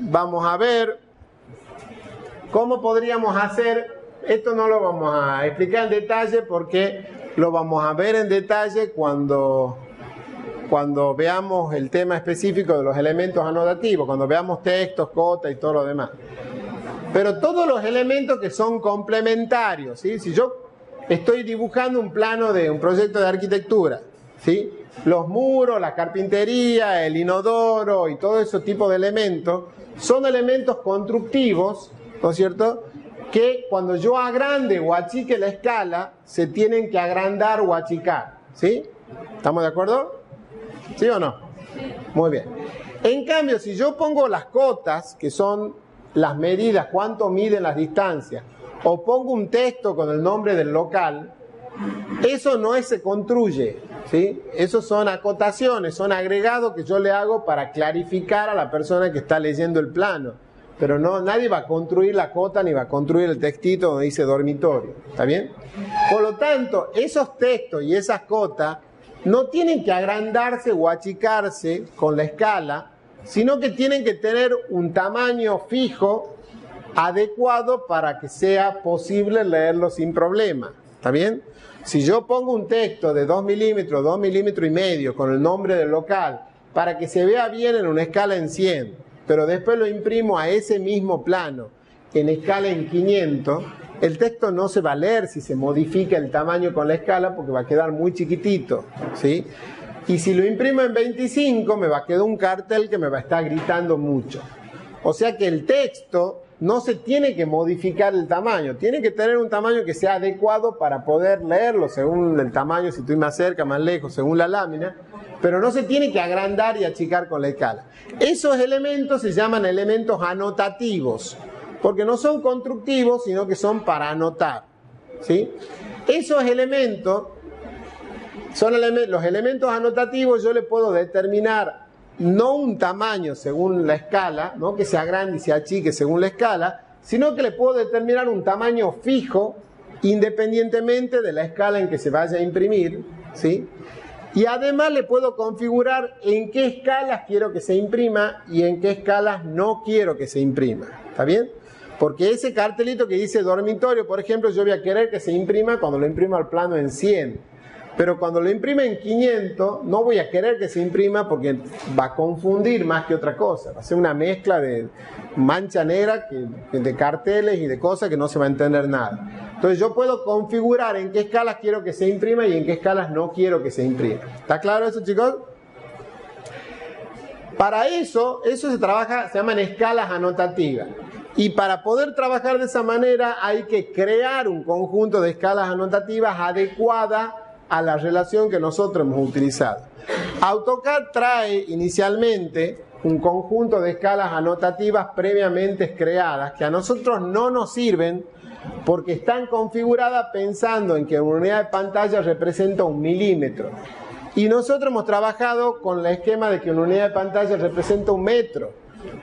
vamos a ver cómo podríamos hacer. Esto no lo vamos a explicar en detalle porque lo vamos a ver en detalle cuando veamos el tema específico de los elementos anotativos, cuando veamos textos, cotas y todo lo demás. Pero todos los elementos que son complementarios, ¿sí? Si yo estoy dibujando un plano de un proyecto de arquitectura, ¿sí? Los muros, la carpintería, el inodoro y todo ese tipo de elementos son elementos constructivos, ¿no es cierto?, que cuando yo agrande o achique la escala se tienen que agrandar o achicar, ¿sí? ¿Estamos de acuerdo? ¿Sí o no? Muy bien. En cambio, si yo pongo las cotas, que son las medidas, cuánto miden las distancias, o pongo un texto con el nombre del local, eso no se construye, ¿sí? Esos son acotaciones, son agregados que yo le hago para clarificar a la persona que está leyendo el plano. Pero no, nadie va a construir la cota ni va a construir el textito donde dice dormitorio, ¿está bien? Por lo tanto, esos textos y esas cotas no tienen que agrandarse o achicarse con la escala, sino que tienen que tener un tamaño fijo, adecuado para que sea posible leerlo sin problema, ¿está bien? Si yo pongo un texto de 2 milímetros, 2 milímetros y medio con el nombre del local, para que se vea bien en una escala en 100, pero después lo imprimo a ese mismo plano en escala en 500, el texto no se va a leer si se modifica el tamaño con la escala porque va a quedar muy chiquitito, ¿sí? Y si lo imprimo en 25 me va a quedar un cartel que me va a estar gritando mucho. O sea que el texto no se tiene que modificar el tamaño, tiene que tener un tamaño que sea adecuado para poder leerlo según el tamaño, si estoy más cerca, más lejos, según la lámina, pero no se tiene que agrandar y achicar con la escala. Esos elementos se llaman elementos anotativos, porque no son constructivos, sino que son para anotar, ¿sí? Esos elementos son los elementos anotativos. Yo le puedo determinar no un tamaño según la escala, ¿no?, que se agrande y se achique según la escala, sino que le puedo determinar un tamaño fijo independientemente de la escala en que se vaya a imprimir, ¿sí? Y además le puedo configurar en qué escalas quiero que se imprima y en qué escalas no quiero que se imprima, ¿está bien? Porque ese cartelito que dice dormitorio, por ejemplo, yo voy a querer que se imprima cuando lo imprima al plano en 100. Pero cuando lo imprime en 500, no voy a querer que se imprima porque va a confundir más que otra cosa. Va a ser una mezcla de mancha negra, de carteles y de cosas que no se va a entender nada. Entonces yo puedo configurar en qué escalas quiero que se imprima y en qué escalas no quiero que se imprima. ¿Está claro eso, chicos? Para eso se trabaja, se llaman escalas anotativas. Y para poder trabajar de esa manera hay que crear un conjunto de escalas anotativas adecuadas a la relación que nosotros hemos utilizado. AutoCAD trae inicialmente un conjunto de escalas anotativas previamente creadas que a nosotros no nos sirven porque están configuradas pensando en que una unidad de pantalla representa 1 milímetro. Y nosotros hemos trabajado con el esquema de que una unidad de pantalla representa 1 metro.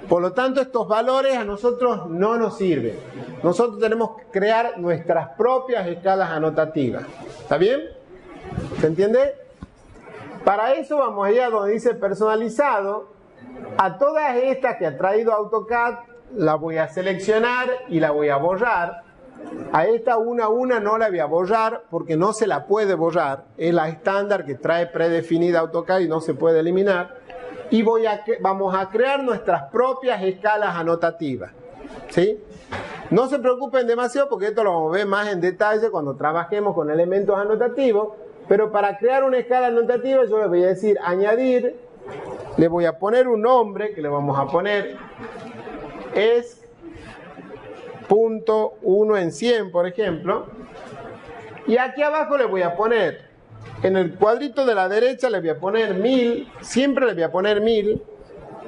Por lo tanto, estos valores a nosotros no nos sirven. Nosotros tenemos que crear nuestras propias escalas anotativas. ¿Está bien? ¿Se entiende? Para eso vamos a ir a donde dice personalizado. A todas estas que ha traído AutoCAD las voy a seleccionar y la voy a borrar. A esta una a una no la voy a borrar porque no se la puede borrar. Es la estándar que trae predefinida AutoCAD y no se puede eliminar. Y vamos a crear nuestras propias escalas anotativas, ¿sí? No se preocupen demasiado porque esto lo vamos a ver más en detalle cuando trabajemos con elementos anotativos. Pero para crear una escala anotativa yo le voy a decir añadir, le voy a poner un nombre que le vamos a poner es .1 en 100, por ejemplo. Y aquí abajo le voy a poner, en el cuadrito de la derecha le voy a poner 1000, siempre le voy a poner 1000.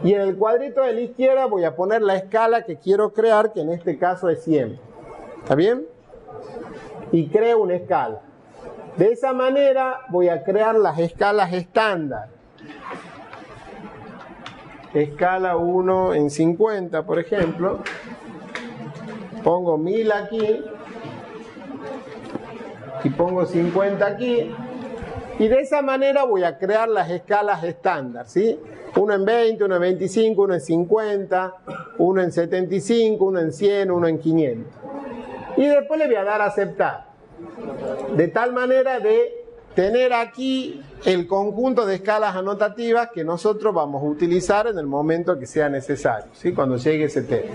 Y en el cuadrito de la izquierda voy a poner la escala que quiero crear, que en este caso es 100. ¿Está bien? Y creo una escala. De esa manera voy a crear las escalas estándar. Escala 1 en 50, por ejemplo. Pongo 1000 aquí. Y pongo 50 aquí. Y de esa manera voy a crear las escalas estándar, ¿sí? Uno en 20, uno en 25, uno en 50, uno en 75, uno en 100, uno en 500. Y después le voy a dar a aceptar. De tal manera de tener aquí el conjunto de escalas anotativas que nosotros vamos a utilizar en el momento que sea necesario, ¿sí? Cuando llegue ese tema.